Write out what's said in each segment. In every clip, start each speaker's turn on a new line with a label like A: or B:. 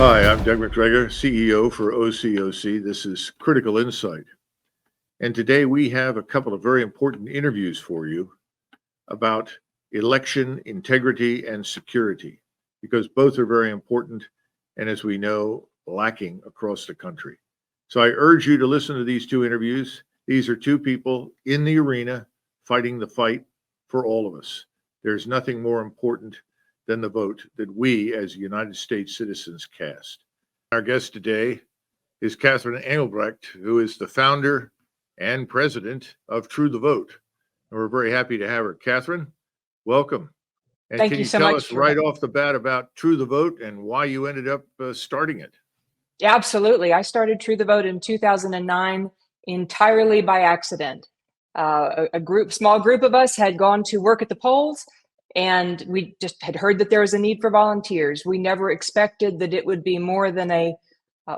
A: Hi, I'm Doug Macgregor, CEO for OCOC. This is Critical Insight. And today we have a couple of very important interviews for you about election integrity and security, because both are very important and, as we know, lacking across the country. So I urge you to listen to these two interviews. These are two people in the arena fighting the fight for all of us. There's nothing more important than the vote that we as United States citizens cast. Our guest today is Catherine Engelbrecht, who is the founder and president of True the Vote. And we're very happy to have her. Catherine, welcome. And
B: Thank
A: can
B: you so
A: tell
B: much
A: us right off the bat about True the Vote and why you ended up starting it?
B: Yeah, absolutely. I started True the Vote in 2009 entirely by accident. Small group of us had gone to work at the polls, and we just had heard that there was a need for volunteers. We never expected that it would be more than a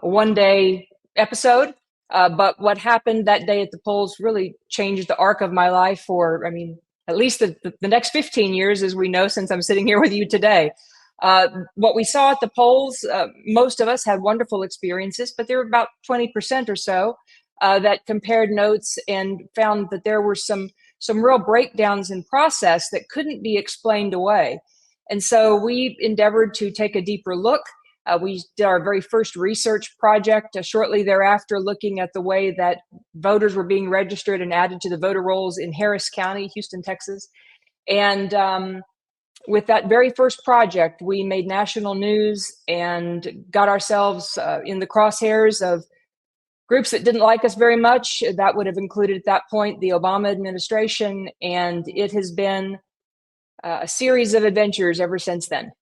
B: one-day episode. But what happened that day at the polls really changed the arc of my life for, at least the next 15 years, as we know, since I'm sitting here with you today. What we saw at the polls, most of us had wonderful experiences, but there were about 20% or so that compared notes and found that there were some real breakdowns in process that couldn't be explained away. And so we endeavored to take a deeper look. We did our very first research project shortly thereafter, looking at the way that voters were being registered and added to the voter rolls in Harris County, Houston, Texas. And with that very first project, we made national news and got ourselves in the crosshairs of groups that didn't like us very much. That would have included at that point the Obama administration, and it has been a series of adventures ever since then.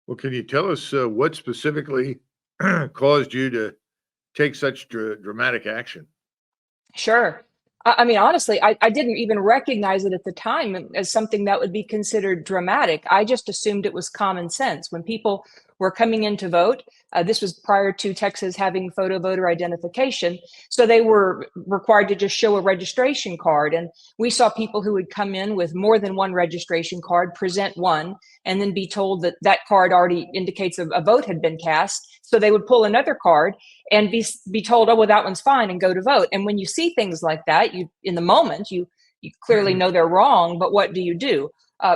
A: Well, can you tell us what specifically caused you to take such dramatic action?
B: Sure. Honestly, I didn't even recognize it at the time as something that would be considered dramatic. I just assumed it was common sense. When people were coming in to vote, this was prior to Texas having photo voter identification, so they were required to just show a registration card. And we saw people who would come in with more than one registration card, present one, and then be told that that card already indicates a vote had been cast. So they would pull another card and be told, oh, well, that one's fine, and go to vote. And when you see things like that, you in the moment, you clearly know they're wrong, but what do?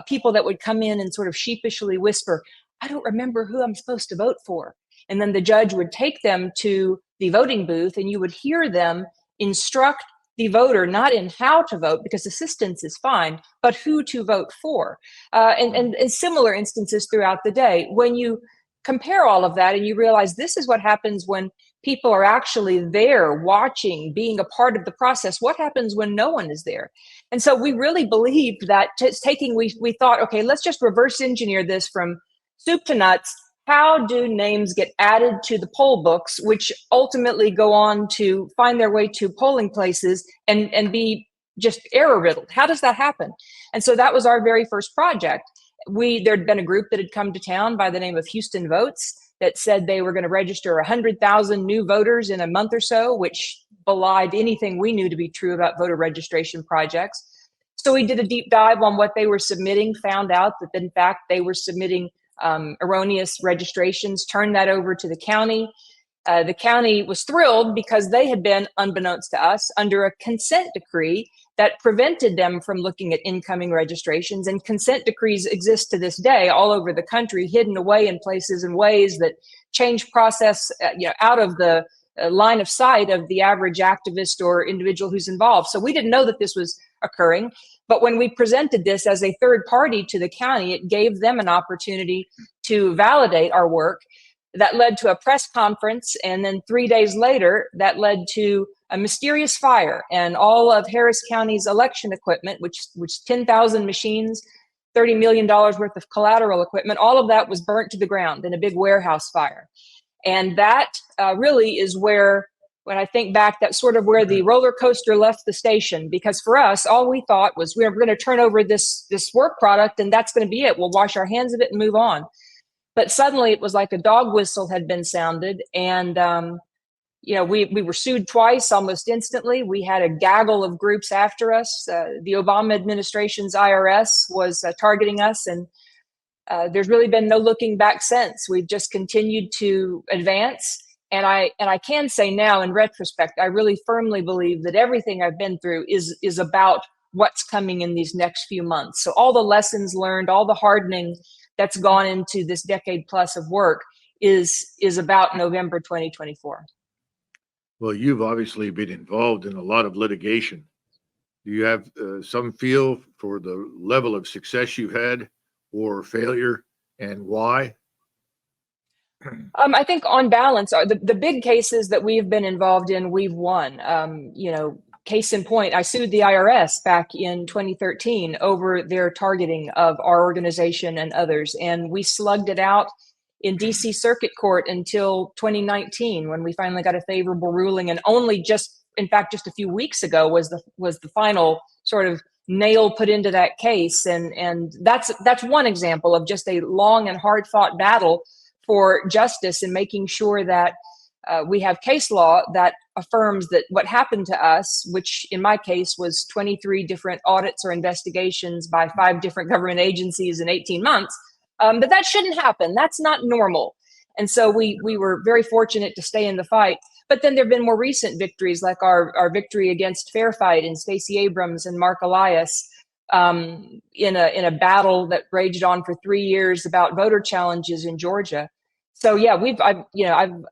B: People that would come in and sort of sheepishly whisper, I don't remember who I'm supposed to vote for. And then the judge would take them to the voting booth, and you would hear them instruct the voter not in how to vote, because assistance is fine, but who to vote for. And similar instances throughout the day. When you compare all of that and you realize this is what happens when people are actually there watching, being a part of the process, what happens when no one is there? And so we really believed that we thought, okay, let's just reverse engineer this from soup to nuts. How do names get added to the poll books, which ultimately go on to find their way to polling places and be just error riddled? How does that happen? And so that was our very first project. There'd been a group that had come to town by the name of Houston Votes that said they were going to register 100,000 new voters in a month or so, which belied anything we knew to be true about voter registration projects. So we did a deep dive on what they were submitting, found out that in fact they were submitting erroneous registrations, turned that over to the county. The county was thrilled because they had been, unbeknownst to us, under a consent decree that prevented them from looking at incoming registrations. And consent decrees exist to this day all over the country, hidden away in places and ways that change process out of the line of sight of the average activist or individual who's involved. So we didn't know that this was occurring. But when we presented this as a third party to the county, it gave them an opportunity to validate our work. That led to a press conference, and then 3 days later, that led to a mysterious fire, and all of Harris County's election equipment, which 10,000 machines, $30 million worth of collateral equipment, all of that was burnt to the ground in a big warehouse fire. And that really is where, when I think back, that's sort of where the roller coaster left the station. Because for us, all we thought was we were going to turn over this work product, and that's going to be it. We'll wash our hands of it and move on. But suddenly it was like a dog whistle had been sounded, and we were sued twice almost instantly. We had a gaggle of groups after us. The Obama administration's IRS was targeting us, and there's really been no looking back since. We've just continued to advance. And I can say now, in retrospect, I really firmly believe that everything I've been through is about what's coming in these next few months. So all the lessons learned, all the hardening that's gone into this decade plus of work is about November 2024.
A: Well, you've obviously been involved in a lot of litigation. Do you have some feel for the level of success you've had or failure, and why?
B: I think on balance, the big cases that we've been involved in, we've won. Case in point, I sued the IRS back in 2013 over their targeting of our organization and others. And we slugged it out in DC Circuit Court until 2019, when we finally got a favorable ruling. And only in fact, just a few weeks ago was the final sort of nail put into that case. And that's one example of just a long and hard fought battle for justice and making sure that we have case law that affirms that what happened to us, which in my case was 23 different audits or investigations by 5 different government agencies in 18 months, but that shouldn't happen. That's not normal. And so we were very fortunate to stay in the fight. But then there have been more recent victories, like our victory against Fair Fight and Stacey Abrams and Mark Elias, in a battle that raged on for 3 years about voter challenges in Georgia. So yeah,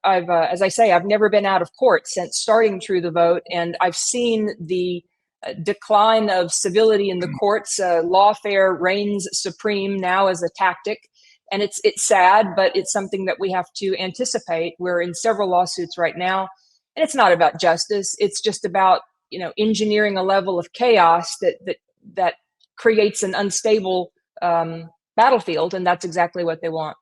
B: I've as I say, I've never been out of court since starting True the Vote, and I've seen the decline of civility in the courts. Lawfare reigns supreme now as a tactic, and it's sad, but it's something that we have to anticipate. We're in several lawsuits right now, and it's not about justice. It's just about engineering a level of chaos that creates an unstable battlefield, and that's exactly what they want.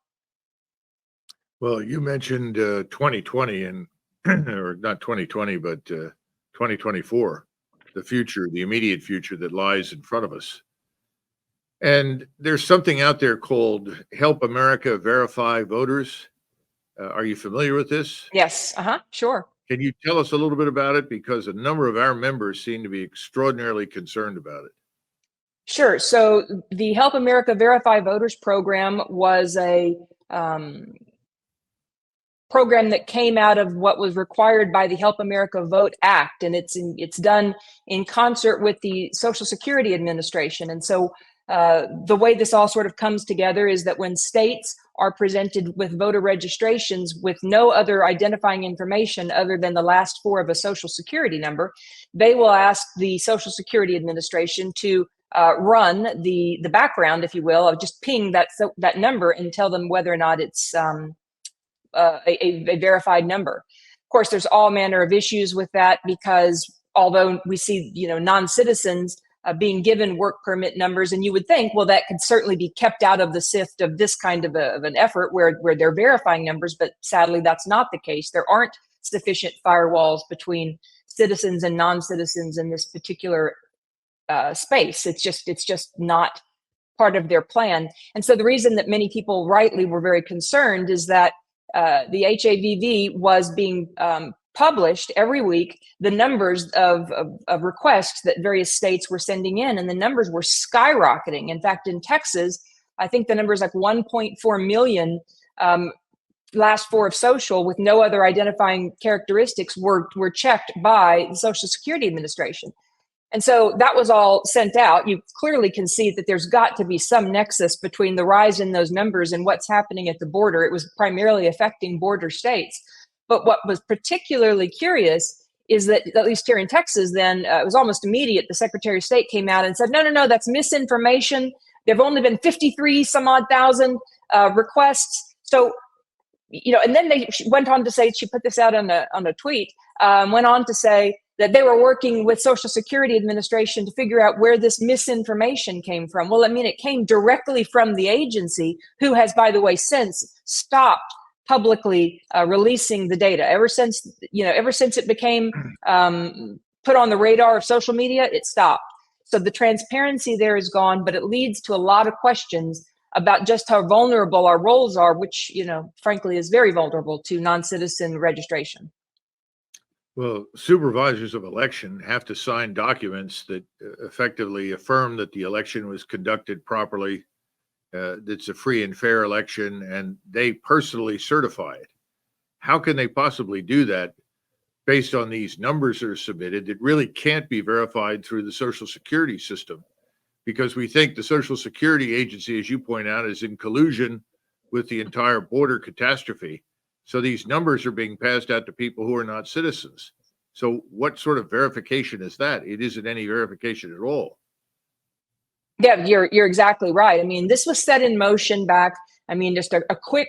A: Well, you mentioned 2020 and or not 2020, but 2024, the future, the immediate future that lies in front of us. And there's something out there called Help America Verify Voters. Are you familiar with this?
B: Yes. Sure.
A: Can you tell us a little bit about it? Because a number of our members seem to be extraordinarily concerned about it.
B: Sure. So the Help America Verify Voters program was a program that came out of what was required by the Help America Vote Act, and it's done in concert with the Social Security Administration. And so the way this all sort of comes together is that when states are presented with voter registrations with no other identifying information other than the last 4 of a Social Security number, they will ask the Social Security Administration to run the background, if you will, of just ping that number and tell them whether or not it's a verified number. Of course, there's all manner of issues with that, because although we see non-citizens being given work permit numbers, and you would think, well, that could certainly be kept out of the sift of this kind of an effort where they're verifying numbers, but sadly that's not the case. There aren't sufficient firewalls between citizens and non-citizens in this particular space. It's just not part of their plan. And so the reason that many people rightly were very concerned is that the HAVV was being published every week, the numbers of requests that various states were sending in, and the numbers were skyrocketing. In fact, in Texas, I think the number is like 1.4 million last 4 of social with no other identifying characteristics were checked by the Social Security Administration. And so that was all sent out. You clearly can see that there's got to be some nexus between the rise in those numbers and what's happening at the border. It was primarily affecting border states. But what was particularly curious is that, at least here in Texas, then it was almost immediate. The Secretary of State came out and said, no, that's misinformation. There have only been 53 some odd thousand requests. So, and then she went on to say, she put this out on a tweet, went on to say that they were working with Social Security Administration to figure out where this misinformation came from. Well, I mean, it came directly from the agency, who has, by the way, since stopped publicly releasing the data. Ever since it became put on the radar of social media, it stopped. So the transparency there is gone, but it leads to a lot of questions about just how vulnerable our rolls are, which, frankly, is very vulnerable to non-citizen registration.
A: Well, supervisors of election have to sign documents that effectively affirm that the election was conducted properly that's a free and fair election, and they personally certify it. How can they possibly do that based on these numbers that are submitted that really can't be verified through the Social Security system? Because we think the Social Security agency, as you point out, is in collusion with the entire border catastrophe. So these numbers are being passed out to people who are not citizens. So what sort of verification is that? It isn't any verification at all.
B: Yeah, you're exactly right. I mean, this was set in motion back, I mean, just a quick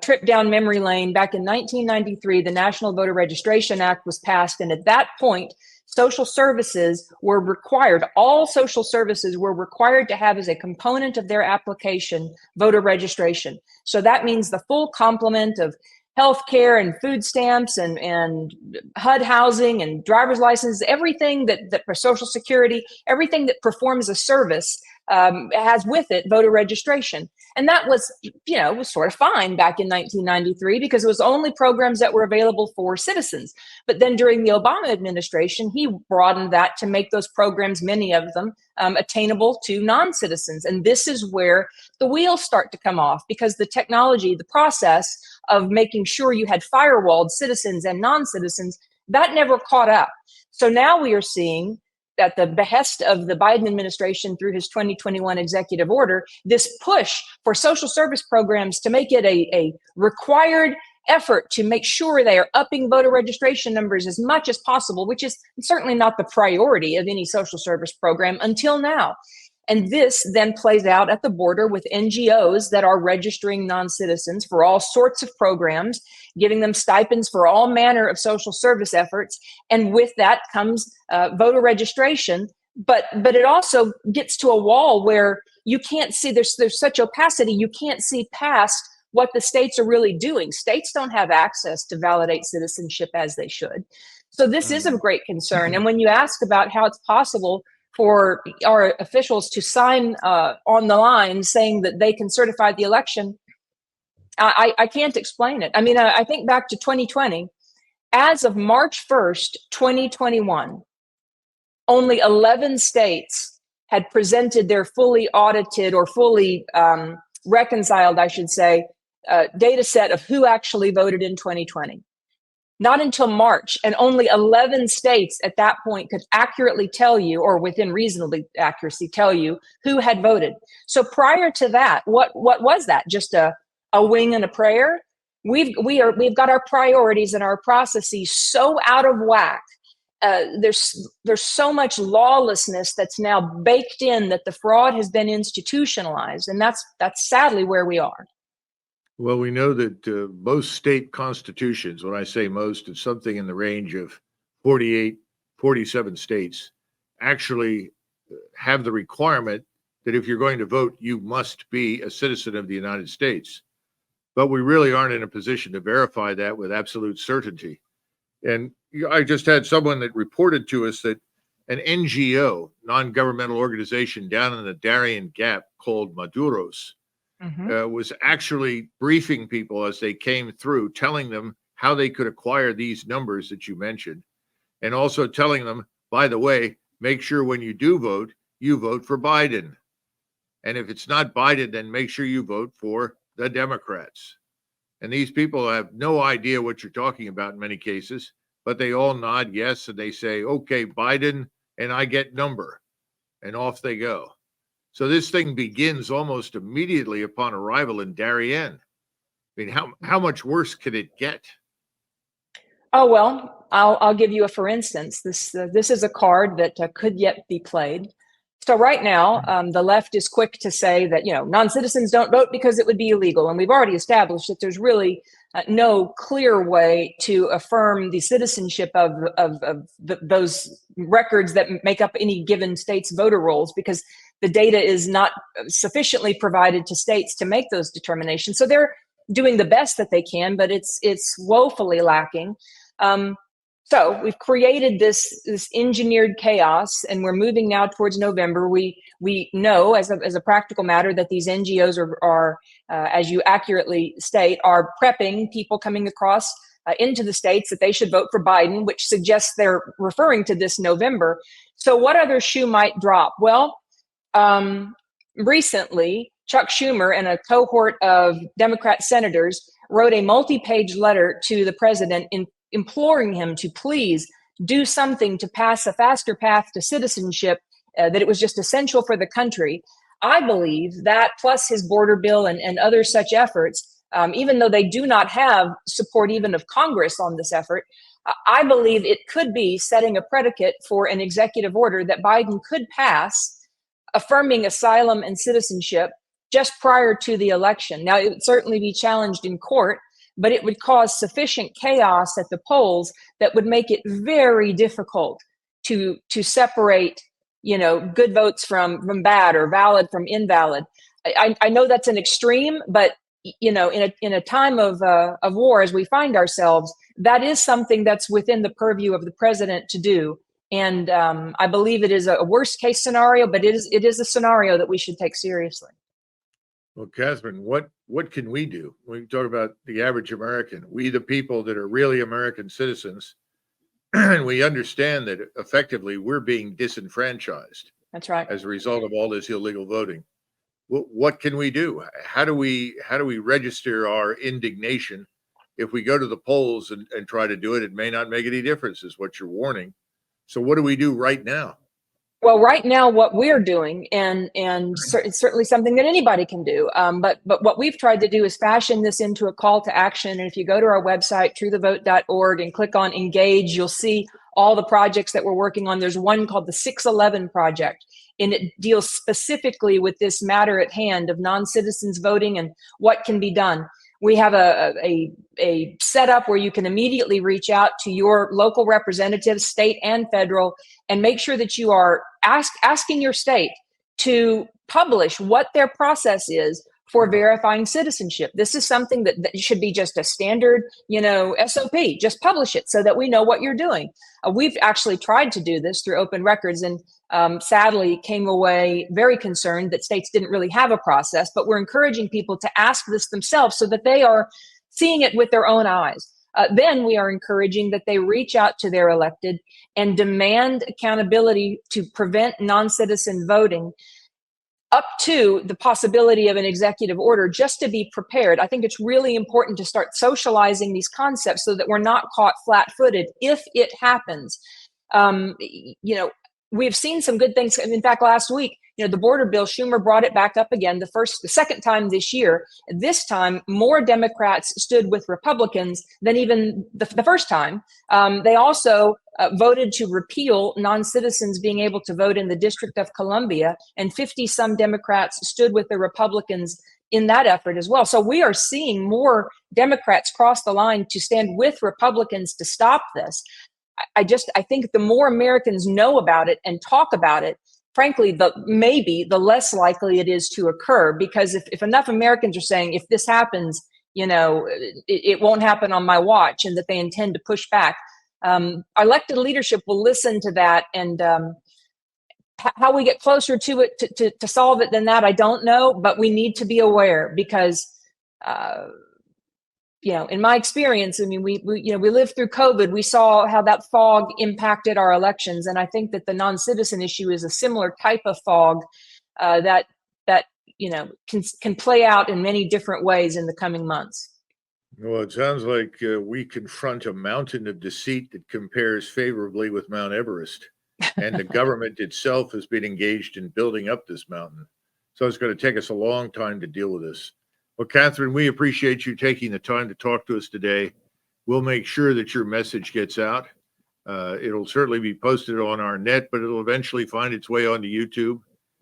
B: trip down memory lane. Back in 1993, the National Voter Registration Act was passed. And at that point, social services were required, all social services were required to have as a component of their application voter registration. So that means the full complement of healthcare and food stamps and HUD housing and driver's license, everything that for Social Security, everything that performs a service has with it voter registration. And that was, was sort of fine back in 1993 because it was only programs that were available for citizens. But then during the Obama administration, he broadened that to make those programs, many of them, attainable to non-citizens. And this is where the wheels start to come off because the technology, the process of making sure you had firewalled citizens and non-citizens, that never caught up. So now we are seeing at the behest of the Biden administration through his 2021 executive order, this push for social service programs to make it a required effort to make sure they are upping voter registration numbers as much as possible, which is certainly not the priority of any social service program until now. And this then plays out at the border with NGOs that are registering non-citizens for all sorts of programs, giving them stipends for all manner of social service efforts. And with that comes voter registration. But it also gets to a wall where you can't see, there's such opacity, you can't see past what the states are really doing. States don't have access to validate citizenship as they should. So this is of great concern. And when you ask about how it's possible for our officials to sign on the line saying that they can certify the election, I can't explain it. I mean, I think back to 2020. As of March 1st, 2021, only 11 states had presented their fully audited or fully reconciled, I should say, data set of who actually voted in 2020. Not until March, and only 11 states at that point could accurately tell you, or within reasonable accuracy tell you, who had voted. So prior to that, what was that? Just a wing and a prayer? We've got our priorities and our processes so out of whack. There's so much lawlessness that's now baked in that the fraud has been institutionalized, and that's sadly where we are.
A: Well, we know that most state constitutions, when I say most, it's something in the range of 48, 47 states, actually have the requirement that if you're going to vote, you must be a citizen of the United States. But we really aren't in a position to verify that with absolute certainty. And I just had someone that reported to us that an NGO, non-governmental organization down in the Darien Gap called Maduros, was actually briefing people as they came through, telling them how they could acquire these numbers that you mentioned, and also telling them, by the way, make sure when you do vote, you vote for Biden. And if it's not Biden, then make sure you vote for the Democrats. And these people have no idea what you're talking about in many cases, but they all nod yes, and they say, okay, Biden, and I get number, and off they go. So this thing begins almost immediately upon arrival in Darien. I mean, how much worse could it get?
B: Oh, well, I'll give you a for instance. This is a card that could yet be played. So right now, the left is quick to say that, non-citizens don't vote because it would be illegal. And we've already established that there's really no clear way to affirm the citizenship of those records that make up any given state's voter rolls, because the data is not sufficiently provided to states to make those determinations. So they're doing the best that they can, but it's woefully lacking. So we've created this engineered chaos, and we're moving now towards November. We know as a practical matter that these NGOs are as you accurately state, are prepping people coming across into the states that they should vote for Biden, which suggests they're referring to this November. So what other shoe might drop? Well, recently, Chuck Schumer and a cohort of Democrat senators wrote a multi-page letter to the president imploring him to please do something to pass a faster path to citizenship, that it was just essential for the country. I believe that plus his border bill and other such efforts, even though they do not have support even of Congress on this effort, I believe it could be setting a predicate for an executive order that Biden could pass affirming asylum and citizenship just prior to the election. Now, it would certainly be challenged in court, but it would cause sufficient chaos at the polls that would make it very difficult to separate, good votes from bad or valid from invalid. I know that's an extreme, but in a time of war as we find ourselves, that is something that's within the purview of the president to do. And I believe it is a worst case scenario, but it is a scenario that we should take seriously.
A: Well, Catherine, what can we do? We talk about the average American, we the people that are really American citizens, and we understand that effectively we're being disenfranchised.
B: That's right.
A: As a result of all this illegal voting. What can we do? How do we register our indignation? If we go to the polls and try to do it, it may not make any difference, is what you're warning. So what do we do right now?
B: Well, right now, what we're doing, and it's certainly something that anybody can do, but what we've tried to do is fashion this into a call to action. And if you go to our website, truethevote.org, and click on Engage, you'll see all the projects that we're working on. There's one called the 611 Project, and it deals specifically with this matter at hand of non-citizens voting and what can be done. We have a setup where you can immediately reach out to your local representatives, state and federal, and make sure that you are asking your state to publish what their process is for verifying citizenship. This is something that should be just a standard, SOP. Just publish it so that we know what you're doing. We've actually tried to do this through open records and sadly came away very concerned that states didn't really have a process, but we're encouraging people to ask this themselves so that they are seeing it with their own eyes. Then we are encouraging that they reach out to their elected and demand accountability to prevent non-citizen voting, up to the possibility of an executive order, just to be prepared. I think it's really important to start socializing these concepts so that we're not caught flat-footed if it happens. We've seen some good things. In fact, last week, the border bill, Schumer brought it back up again the second time this year. This time, more Democrats stood with Republicans than even the first time. They also voted to repeal non-citizens being able to vote in the District of Columbia, and 50-some Democrats stood with the Republicans in that effort as well. So we are seeing more Democrats cross the line to stand with Republicans to stop this. I think the more Americans know about it and talk about it, frankly, maybe the less likely it is to occur, because if enough Americans are saying, if this happens, it won't happen on my watch, and that they intend to push back, elected leadership will listen to that. And how we get closer to it to solve it than that, I don't know, but we need to be aware because in my experience, I mean, we lived through COVID. We saw how that fog impacted our elections, and I think that the non-citizen issue is a similar type of fog that can play out in many different ways in the coming months.
A: Well, it sounds like we confront a mountain of deceit that compares favorably with Mount Everest, and the government itself has been engaged in building up this mountain. So it's going to take us a long time to deal with this. Well, Catherine, we appreciate you taking the time to talk to us today. We'll make sure that your message gets out. It'll certainly be posted on our net, but it'll eventually find its way onto YouTube.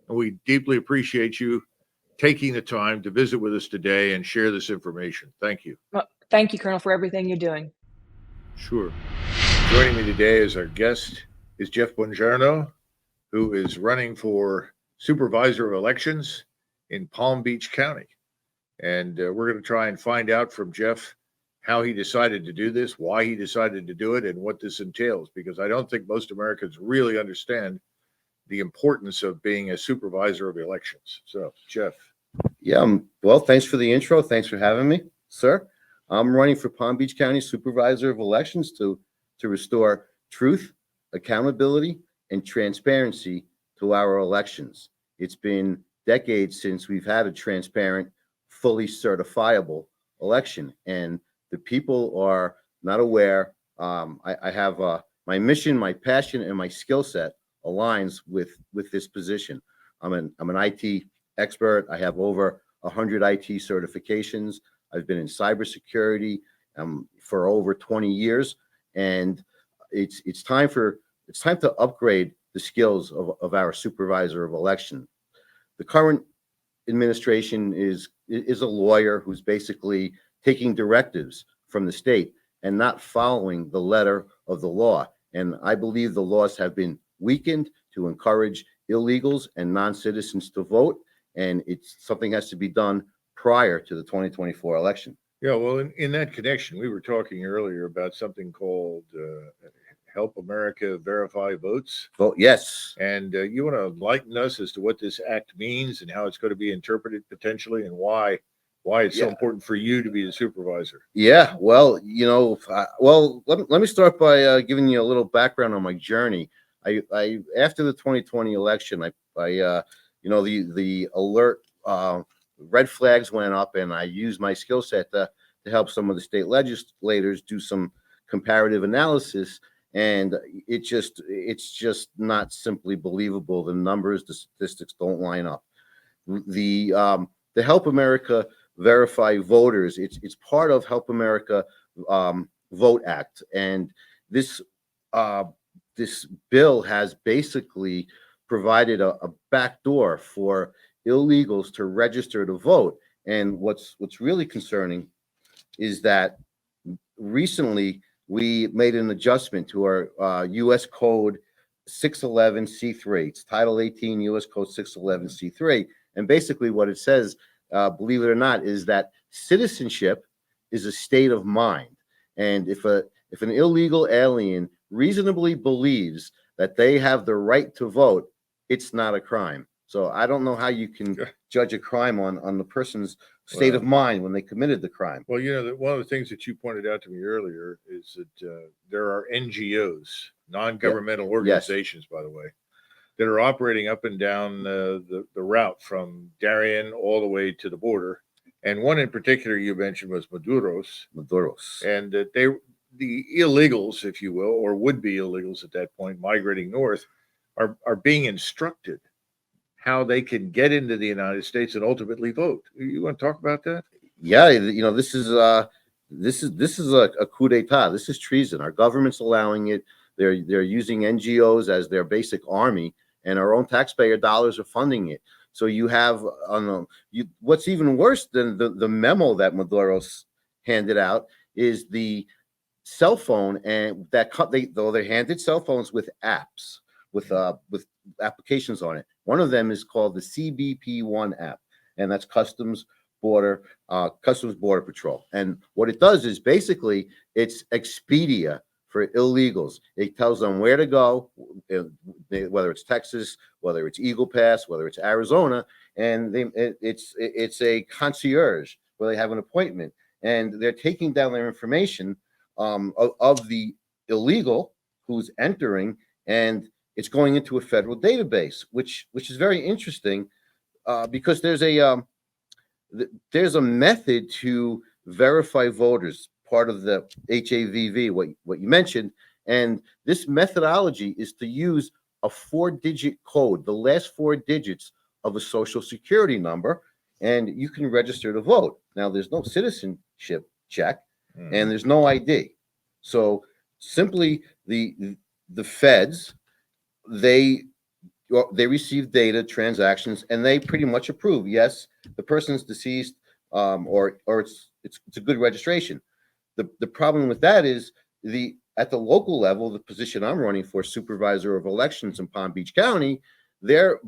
A: And we deeply appreciate you taking the time to visit with us today and share this information. Thank you.
B: Well, thank you, Colonel, for everything you're doing.
A: Sure. Joining me today as our guest is Jeff Buongiorno, who is running for Supervisor of Elections in Palm Beach County. And we're going to try and find out from Jeff how he decided to do this, why he decided to do it, and what this entails, because I don't think most Americans really understand the importance of being a supervisor of elections. So, Jeff.
C: Yeah, well, thanks for the intro. Thanks for having me, sir. I'm running for Palm Beach County Supervisor of Elections to restore truth, accountability, and transparency to our elections. It's been decades since we've had a transparent, fully certifiable election, and the people are not aware. I have my mission, my passion, and my skill set aligns with this position. I'm an IT expert. I have over 100 IT certifications. I've been in cybersecurity for over 20 years, and it's time to upgrade the skills of our supervisor of election. The current administration is a lawyer who's basically taking directives from the state and not following the letter of the law. And I believe the laws have been weakened to encourage illegals and non-citizens to vote, and something has to be done prior to the 2024 election.
A: Yeah, well, in that connection, we were talking earlier about something called Help America Verify Votes.
C: Vote yes.
A: And you want to enlighten us as to what this act means and how it's going to be interpreted potentially, and why it's so important for you to be the supervisor.
C: Yeah, well, let me start by giving you a little background on my journey. I after the 2020 election, the alert red flags went up, and I used my skill set to help some of the state legislators do some comparative analysis. And it's just not simply believable. The numbers, the statistics don't line up. The Help America Verify Voters, it's part of Help America Vote Act, and this bill has basically provided a backdoor for illegals to register to vote. And what's really concerning is that recently we made an adjustment to our U.S. Code 611C3. It's Title 18 U.S. Code 611C3. And basically what it says, believe it or not, is that citizenship is a state of mind. And if an illegal alien reasonably believes that they have the right to vote, it's not a crime. So I don't know how you can judge a crime on the person's state of mind when they committed the crime.
A: Well, one of the things that you pointed out to me earlier is that there are NGOs, non-governmental organizations, by the way, that are operating up and down the route from Darien all the way to the border. And one in particular you mentioned was Maduro's. And that the illegals, if you will, or would-be illegals at that point, migrating north, are being instructed how they can get into the United States and ultimately vote. You want to talk about that?
C: Yeah, this is a coup d'etat. This is treason. Our government's allowing it. They're using NGOs as their basic army, and our own taxpayer dollars are funding it. So you have what's even worse than the memo that Maduro's handed out is the cell phone, and they handed cell phones with apps with applications on it. One of them is called the CBP1 app, and that's Customs Border Patrol. And what it does is basically it's Expedia for illegals. It tells them where to go, whether it's Texas, whether it's Eagle Pass, whether it's Arizona, and it's a concierge where they have an appointment, and they're taking down their information of the illegal who's entering, and it's going into a federal database, which is very interesting because there's a method to verify voters, part of the HAVV, what you mentioned, and this methodology is to use a 4-digit code, the last 4 digits of a social security number, and you can register to vote. Now, there's no citizenship check, and there's no ID. So simply the feds, they receive data, transactions, and they pretty much approve. Yes, the person's deceased, or it's a good registration. The problem with that is at the local level, the position I'm running for, supervisor of elections in Palm Beach County, they're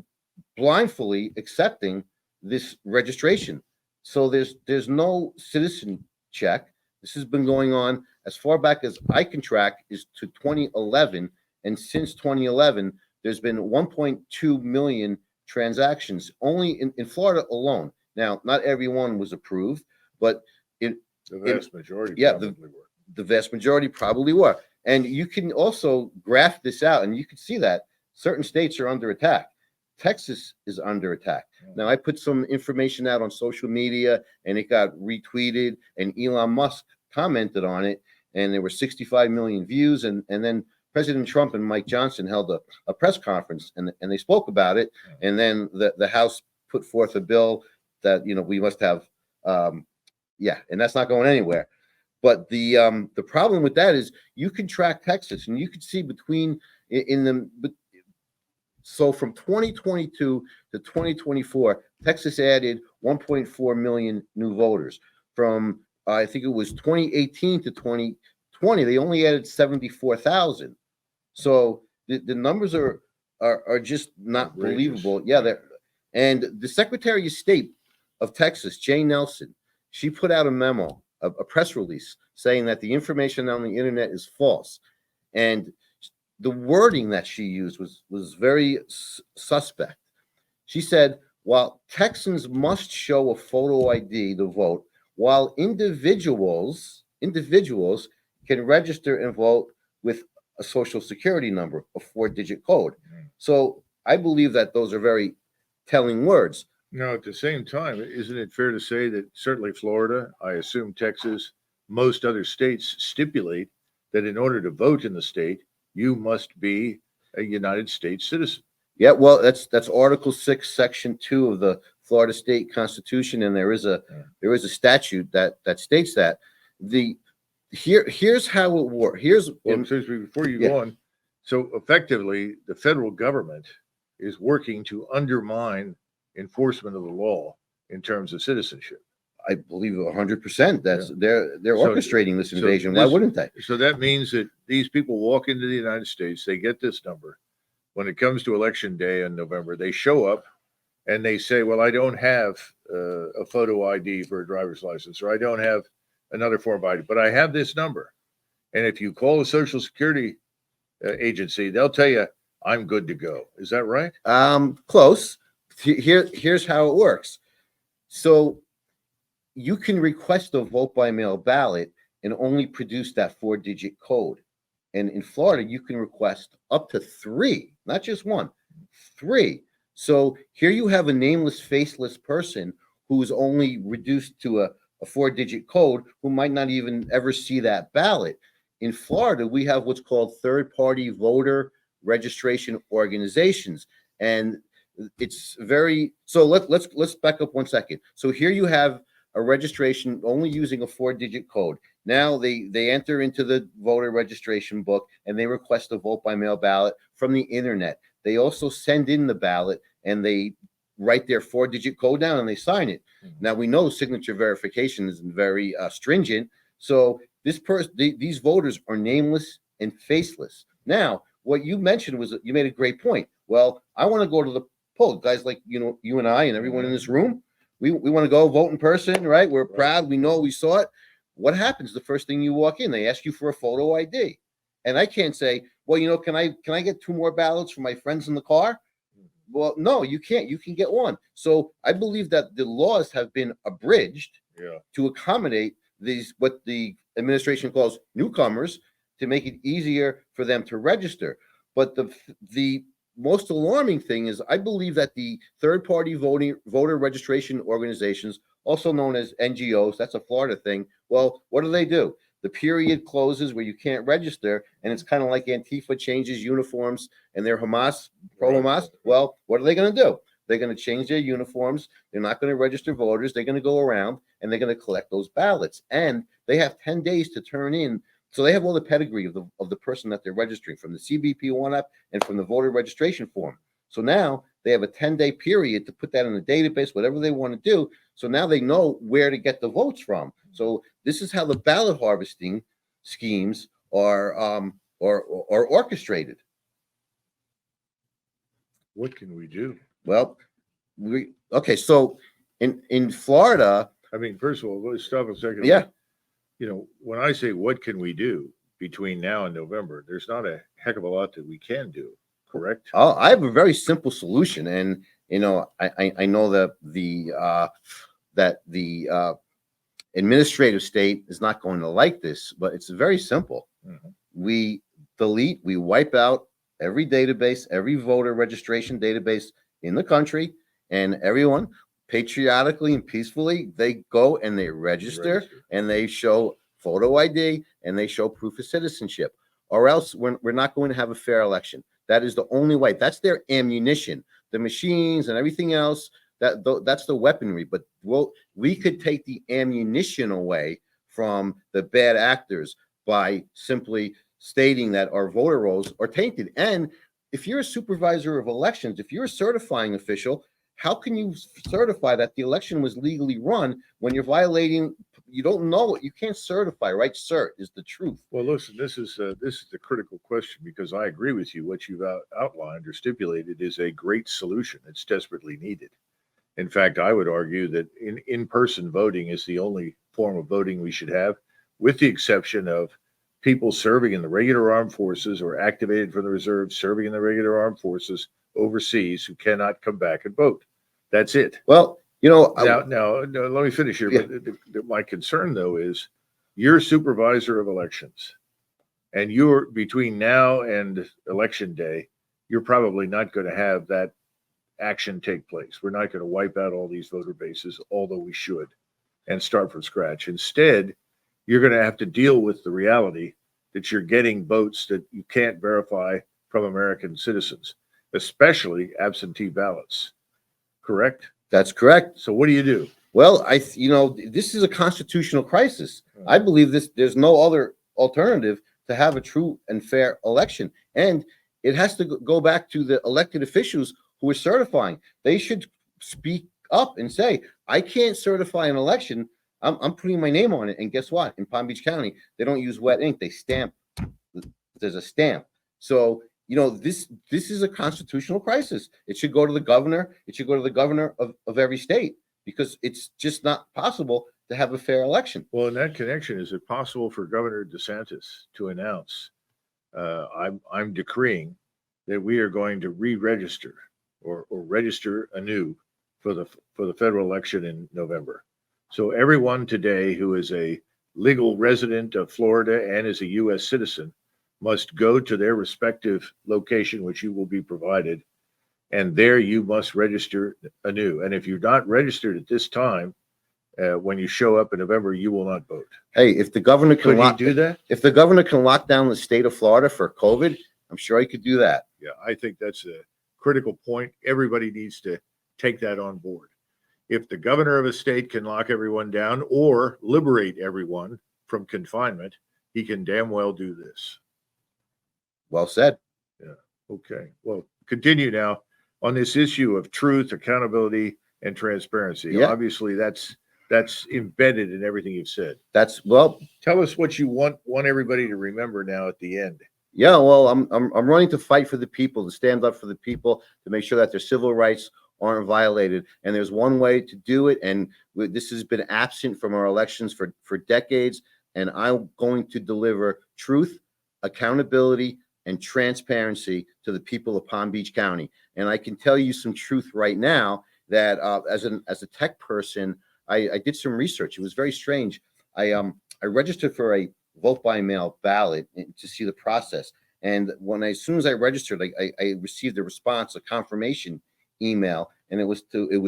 C: blindly accepting this registration. So there's no citizen check. This has been going on as far back as I can track is to 2011, and since 2011, there's been 1.2 million transactions only in Florida alone. Now, not everyone was approved, but the vast majority probably were. And you can also graph this out, and you can see that certain states are under attack. Texas is under attack. Now, I put some information out on social media and it got retweeted, and Elon Musk commented on it, and there were 65 million views. And then President Trump and Mike Johnson held a press conference, and they spoke about it. And then the House put forth a bill that, we must have, and that's not going anywhere. But the problem with that is you can track Texas, and you can see so from 2022 to 2024, Texas added 1.4 million new voters. From I think it was 2018 to 2020, they only added 74,000. So the numbers are just not believable. Yeah, and the Secretary of State of Texas, Jay Nelson, she put out a memo, a press release saying that the information on the internet is false. And the wording that she used was very suspect. She said, while Texans must show a photo ID to vote, while individuals can register and vote with a social security number, a 4-digit code. So I believe that those are very telling words.
A: Now, at the same time, isn't it fair to say that certainly Florida, I assume Texas, most other states stipulate that in order to vote in the state, you must be a United States citizen?
C: Yeah, well, that's Article 6, Section 2 of the Florida State Constitution, and there is a statute that states that. Here's how it works.
A: Before you go on, so effectively, the federal government is working to undermine enforcement of the law in terms of citizenship.
C: I believe 100%. They're orchestrating this invasion. Why wouldn't they?
A: So that means that these people walk into the United States, they get this number. When it comes to election day in November, they show up and they say, well, I don't have a photo ID for a driver's license, or I don't have another form of ID, but I have this number. And if you call the Social Security agency, they'll tell you, I'm good to go. Is that right?
C: Close. Here's how it works. So you can request a vote by mail ballot and only produce that 4-digit code. And in Florida, you can request up to 3, not just 1, 3. So here you have a nameless, faceless person who's only reduced to a 4-digit code, who might not even ever see that ballot. In Florida, we have what's called third-party voter registration organizations. And it's so let's back up 1 second. So here you have a registration only using a 4-digit code. Now they enter into the voter registration book and they request a vote by mail ballot from the internet. They also send in the ballot and they write their 4-digit code down and they sign it. Now we know signature verification is very stringent. So these voters are nameless and faceless. Now, what you mentioned was you made a great point. Well, I want to go to the poll, guys like you and I and everyone in this room. We want to go vote in person, right? We're proud. We know we saw it. What happens the first thing you walk in? They ask you for a photo ID. And I can't say, well, can I get 2 more ballots for my friends in the car? Well, no, you can't. You can get 1. So I believe that the laws have been abridged to accommodate these, what the administration calls newcomers, to make it easier for them to register. But the most alarming thing is I believe that the third-party voter registration organizations, also known as NGOs, that's a Florida thing. Well, what do? The period closes where you can't register, and it's kind of like Antifa changes uniforms and they're pro-Hamas. Well, what are they going to do? They're going to change their uniforms. They're not going to register voters. They're going to go around and they're going to collect those ballots. And they have 10 days to turn in. So they have all the pedigree of the person that they're registering from the CBP1 app and from the voter registration form. So now they have a 10-day period to put that in the database, whatever they want to do. So now they know where to get the votes from. So this is how the ballot harvesting schemes are orchestrated.
A: What can we do?
C: Well, so in Florida,
A: I mean, first of all, let's stop a second.
C: Yeah.
A: When I say what can we do between now and November, there's not a heck of a lot that we can do, correct?
C: I have a very simple solution, and I know that the administrative state is not going to like this, but it's very simple. We wipe out every database, every voter registration database in the country, and everyone patriotically and peacefully, they go and they register and they show photo ID and they show proof of citizenship, or else we're not going to have a fair election. That is the only way. That's their ammunition. The machines and everything else, that's the weaponry. But we could take the ammunition away from the bad actors by simply stating that our voter rolls are tainted. And if you're a supervisor of elections, if you're a certifying official, how can you certify that the election was legally run when you're violating? You don't know it. You can't certify, right? Cert is the truth.
A: Well, listen, this is the critical question, because I agree with you. What you've outlined or stipulated is a great solution. It's desperately needed. In fact, I would argue that in-person voting is the only form of voting we should have, with the exception of people serving in the regular armed forces or activated from the reserve, serving in the regular armed forces overseas, who cannot come back and vote. That's it.
C: Well,
A: now, let me finish here.
C: Yeah.
A: But my concern, though, is you're supervisor of elections, and you're between now and election day, you're probably not going to have that action take place. We're not going to wipe out all these voter bases, although we should, and start from scratch. Instead, you're going to have to deal with the reality that you're getting votes that you can't verify from American citizens, especially absentee ballots. Correct?
C: That's correct.
A: So what do you do?
C: Well, this is a constitutional crisis. I believe there's no other alternative to have a true and fair election. And it has to go back to the elected officials who are certifying. They should speak up and say, I can't certify an election. I'm putting my name on it. And guess what? In Palm Beach County, they don't use wet ink. They stamp. There's a stamp. So, this is a constitutional crisis. It should go to the governor. It should go to the governor of every state, because it's just not possible to have a fair election.
A: Well, in that connection, is it possible for Governor DeSantis to announce, I'm decreeing that we are going to re-register or register anew for the federal election in November? So everyone today who is a legal resident of Florida and is a U.S. citizen must go to their respective location, which you will be provided, and there you must register anew. And if you're not registered at this time, when you show up in November, you will not vote.
C: Hey, if the governor can
A: do that,
C: if the governor can lock down the state of Florida for COVID, I'm sure he could do that.
A: yeah, I think that's a critical point. Everybody needs to take that on board. If the governor of a state can lock everyone down or liberate everyone from confinement, he can damn well do this.
C: Well said.
A: Yeah. Okay. Well, continue now on this issue of truth, accountability, and transparency.
C: Yeah.
A: Obviously, that's embedded in everything you've said. Tell us what you want everybody to remember now at the end.
C: Yeah, well, I'm running to fight for the people, to stand up for the people, to make sure that their civil rights aren't violated. And there's one way to do it, and this has been absent from our elections for decades. And I'm going to deliver truth, accountability, and transparency to the people of Palm Beach County. And I can tell you some truth right now that as a tech person, I did some research. It was very strange. I registered for a vote by mail ballot to see the process. And as soon as I registered, I received a response, a confirmation email, and it was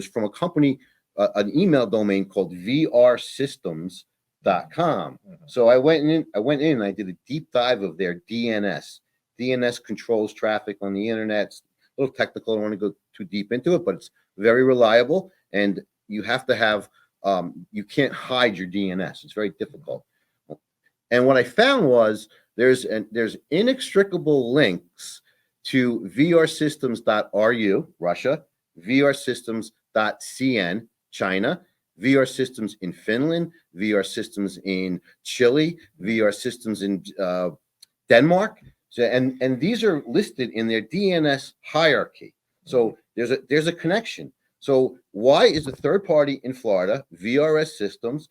C: from a company, an email domain called vrsystems.com. So I went in and I did a deep dive of their DNS. DNS controls traffic on the internet. It's a little technical. I don't want to go too deep into it, but it's very reliable. And you have to have, you can't hide your DNS. It's very difficult. And what I found was there's inextricable links to vrsystems.ru, Russia, vrsystems.cn, China, VR systems in Finland, VR systems in Chile, VR systems in Denmark. So, and these are listed in their DNS hierarchy. So there's a connection. So why is a third party in Florida, VRS Systems,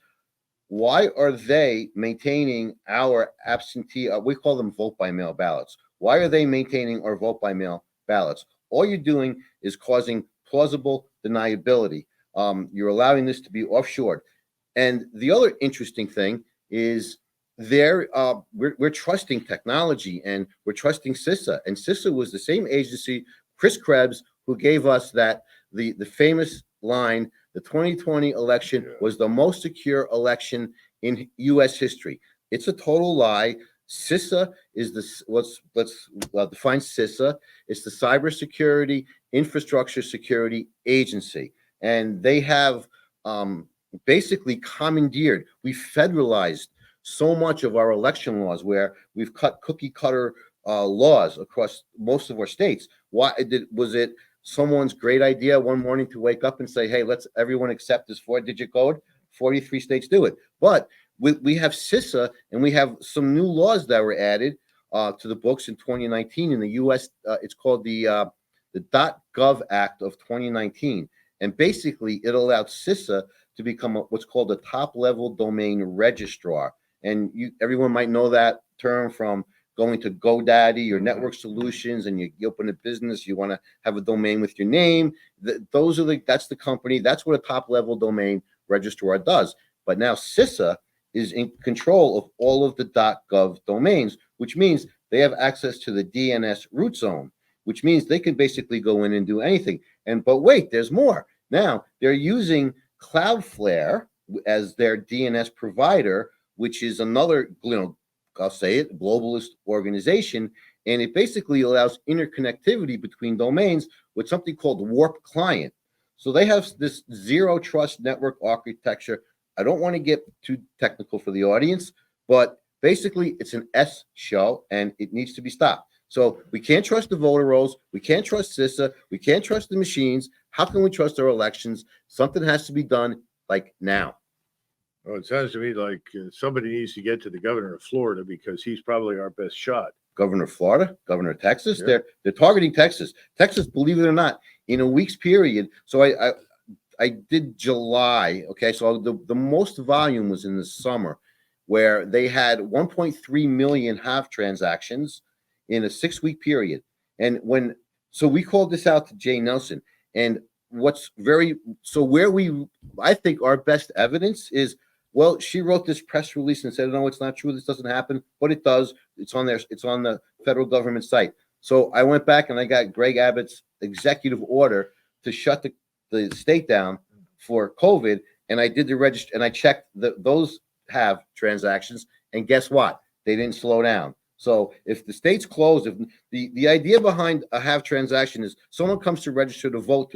C: why are they maintaining our absentee, we call them vote by mail ballots. Why are they maintaining our vote by mail ballots? All you're doing is causing plausible deniability. You're allowing this to be offshored. And the other interesting thing is we're trusting technology, and we're trusting CISA. And CISA was the same agency Chris Krebs who gave us that the famous line, the 2020 election was the most secure election in U.S. history. It's a total lie. CISA is let's define CISA. It's the Cybersecurity Infrastructure Security Agency, and they have basically commandeered. We federalized so much of our election laws, where we've cut cookie cutter laws across most of our states. Was it someone's great idea one morning to wake up and say, "Hey, let's everyone accept this 4-digit code"? 43 states do it, but we have CISA, and we have some new laws that were added to the books in 2019 in the U.S. It's called the .gov Act of 2019, and basically it allowed CISA to become what's called a top-level domain registrar. And everyone might know that term from going to GoDaddy or Network Solutions, and you open a business, you want to have a domain with your name. That's the company. That's what a top-level domain registrar does. But now CISA is in control of all of the .gov domains, which means they have access to the DNS root zone, which means they can basically go in and do anything. But wait, there's more. Now they're using Cloudflare as their DNS provider, which is another, I'll say it, globalist organization, and it basically allows interconnectivity between domains with something called Warp Client. So they have this zero trust network architecture. I don't want to get too technical for the audience, but basically it's an S show and it needs to be stopped. So we can't trust the voter rolls. We can't trust CISA. We can't trust the machines. How can we trust our elections? Something has to be done like now.
A: Well, it sounds to me like somebody needs to get to the governor of Florida, because he's probably our best shot.
C: Governor of Florida, governor of Texas.
A: Yeah.
C: They're targeting Texas. Texas, believe it or not, in a week's period. So I did July. Okay, so the most volume was in the summer, where they had 1.3 million HAV transactions in a 6-week period. And so we called this out to Jay Nelson. And I think our best evidence is, well, she wrote this press release and said, no, it's not true. This doesn't happen, but it does. It's on the federal government site. So I went back and I got Greg Abbott's executive order to shut the state down for COVID. And I did the register and I checked those HAV transactions. And guess what? They didn't slow down. So if the state's closed, if the idea behind a HAV transaction is someone comes to register to vote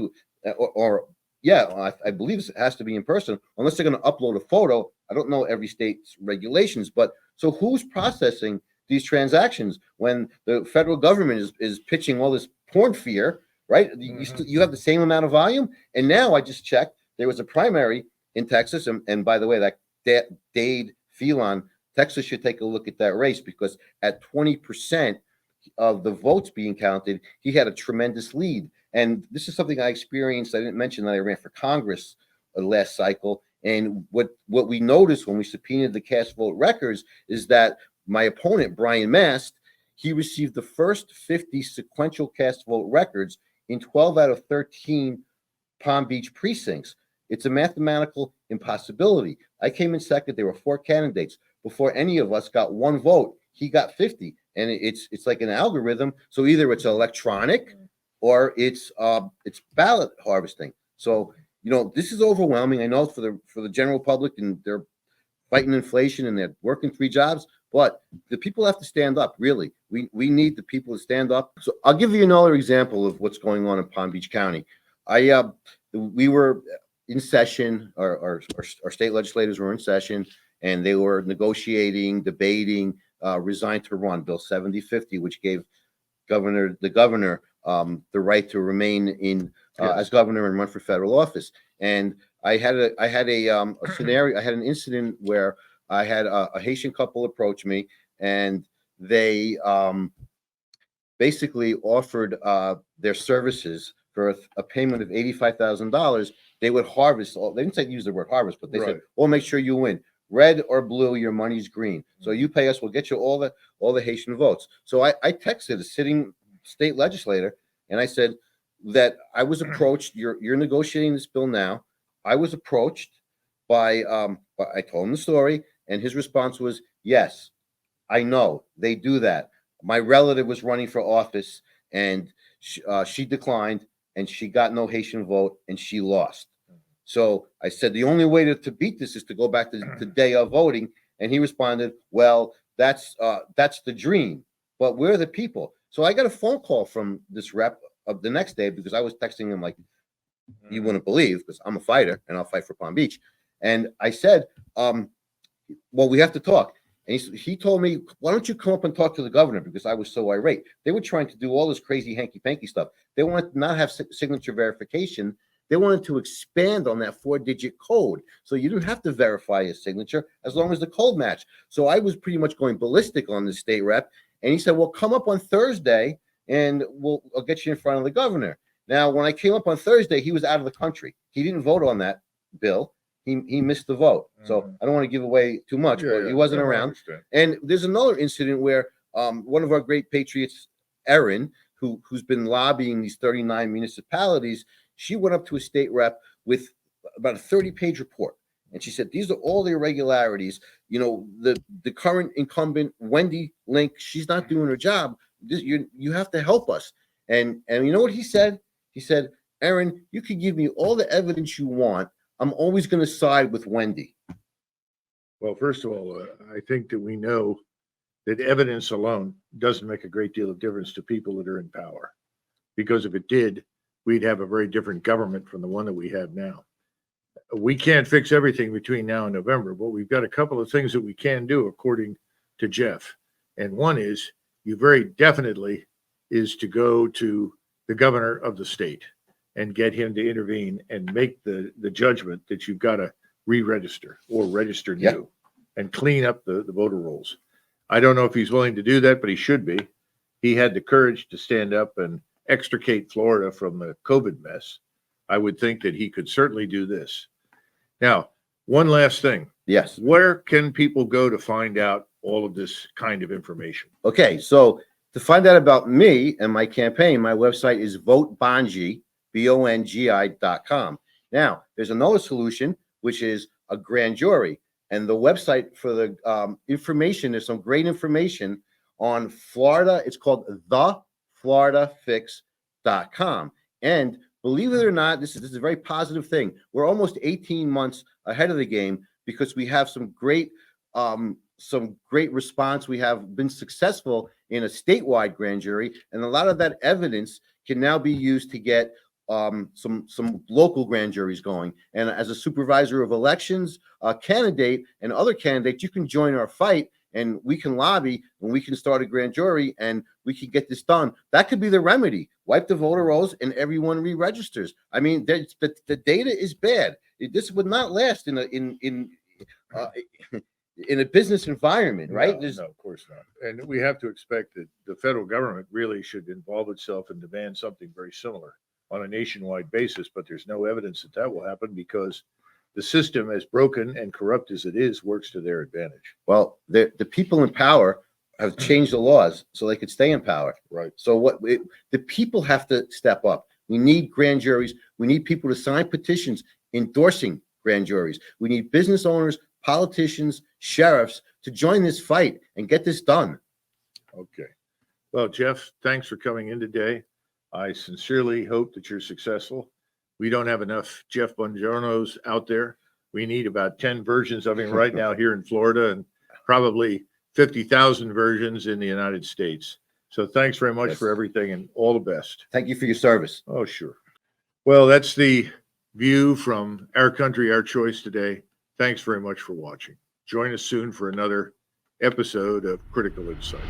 C: I believe it has to be in person, unless they're going to upload a photo. I don't know every state's regulations, but so who's processing these transactions when the federal government is pitching all this porn fear, right? You have the same amount of volume. And now I just checked, there was a primary in Texas. And by the way, that Dade Phelan, Texas should take a look at that race, because at 20% of the votes being counted, he had a tremendous lead. And this is something I experienced. I didn't mention that I ran for Congress last cycle. And what we noticed when we subpoenaed the cast vote records is that my opponent, Brian Mast, he received the first 50 sequential cast vote records in 12 out of 13 Palm Beach precincts. It's a mathematical impossibility. I came in second. There were 4 candidates. Before any of us got 1 vote, he got 50. And it's like an algorithm. So either it's electronic or it's ballot harvesting. So, this is overwhelming. I know for the general public, and they're fighting inflation and they're working 3 jobs, but the people have to stand up. Really, we need the people to stand up. So I'll give you another example of what's going on in Palm Beach County. We were in session. Our state legislators were in session, and they were negotiating, debating, Resign to Run Bill 7050, which gave the governor the right to remain in as governor and run for federal office. And I had a scenario. I had an incident where I had a Haitian couple approach me, and they basically offered their services for a payment of $85,000. They would harvest all. They didn't say use the word harvest, but they said, "We'll make sure you win. Red or blue, your money's green. So you pay us, we'll get you all the Haitian votes." So I texted a sitting state legislator, and I said that I was approached. You're negotiating this bill now. I was approached by I told him the story, and his response was, "Yes, I know they do that. My relative was running for office, and she declined, and she got no Haitian vote, and she lost. So I said, the only way to beat this is to go back to the day of voting. And he responded, well, that's the dream, but we're the people. So I got a phone call from this rep of the next day, because I was texting him like, you wouldn't believe, because I'm a fighter and I'll fight for Palm Beach. And I said, well, we have to talk. And he told me, why don't you come up and talk to the governor? Because I was so irate. They were trying to do all this crazy hanky-panky stuff. They wanted to not have signature verification. They wanted to expand on that 4-digit code. So you don't have to verify his signature as long as the code matched. So I was pretty much going ballistic on the state rep. And he said, well, come up on Thursday and I'll get you in front of the governor. Now, when I came up on Thursday, he was out of the country. He didn't vote on that bill. He missed the vote. So I don't want to give away too much, but he wasn't around. And there's another incident where one of our great patriots, Erin, who's been lobbying these 39 municipalities, she went up to a state rep with about a 30-page report. And she said, these are all the irregularities. You know, the current incumbent, Wendy Link, she's not doing her job. You have to help us. And you know what he said? He said, Erin, you can give me all the evidence you want. I'm always going to side with Wendy.
A: Well, first of all, I think that we know that evidence alone doesn't make a great deal of difference to people that are in power. Because if it did, we'd have a very different government from the one that we have now. We can't fix everything between now and November, but we've got a couple of things that we can do, according to Jeff. And one is, you very definitely is to go to the governor of the state and get him to intervene and make the judgment that you've got to re-register or register new and clean up the voter rolls. I don't know if he's willing to do that, but he should be. He had the courage to stand up and extricate Florida from the COVID mess. I would think that he could certainly do this. Now, one last thing.
C: Yes.
A: Where can people go to find out all of this kind of information?
C: Okay, so to find out about me and my campaign, my website is votebongi, bongi.com. Now, there's another solution, which is a grand jury. And the website for the information, there's some great information on Florida. It's called thefloridafix.com. And believe it or not, this is a very positive thing. We're almost 18 months ahead of the game because we have some great response. We have been successful in a statewide grand jury, and a lot of that evidence can now be used to get some local grand juries going. And as a supervisor of elections, candidate, and other candidates, you can join our fight, and we can lobby, and we can start a grand jury, and we can get this done. That could be the remedy. Wipe the voter rolls, and everyone re-registers. I mean, the data is bad. This would not last in a business environment, right?
A: No, of course not. And we have to expect that the federal government really should involve itself and demand something very similar on a nationwide basis, but there's no evidence that that will happen because the system, as broken and corrupt as it is, works to their advantage.
C: Well, the people in power have changed the laws so they could stay in power.
A: Right.
C: So the people have to step up. We need grand juries. We need people to sign petitions endorsing grand juries. We need business owners, politicians, sheriffs to join this fight and get this done.
A: Okay. Well, Jeff, thanks for coming in today. I sincerely hope that you're successful. We don't have enough Jeff Buongiornos out there. We need about 10 versions of him right now here in Florida and probably 50,000 versions in the United States. So thanks very much for everything and all the best.
C: Thank you for your service.
A: Oh, sure. Well, that's the view from Our Country, Our Choice today. Thanks very much for watching. Join us soon for another episode of Critical Insight.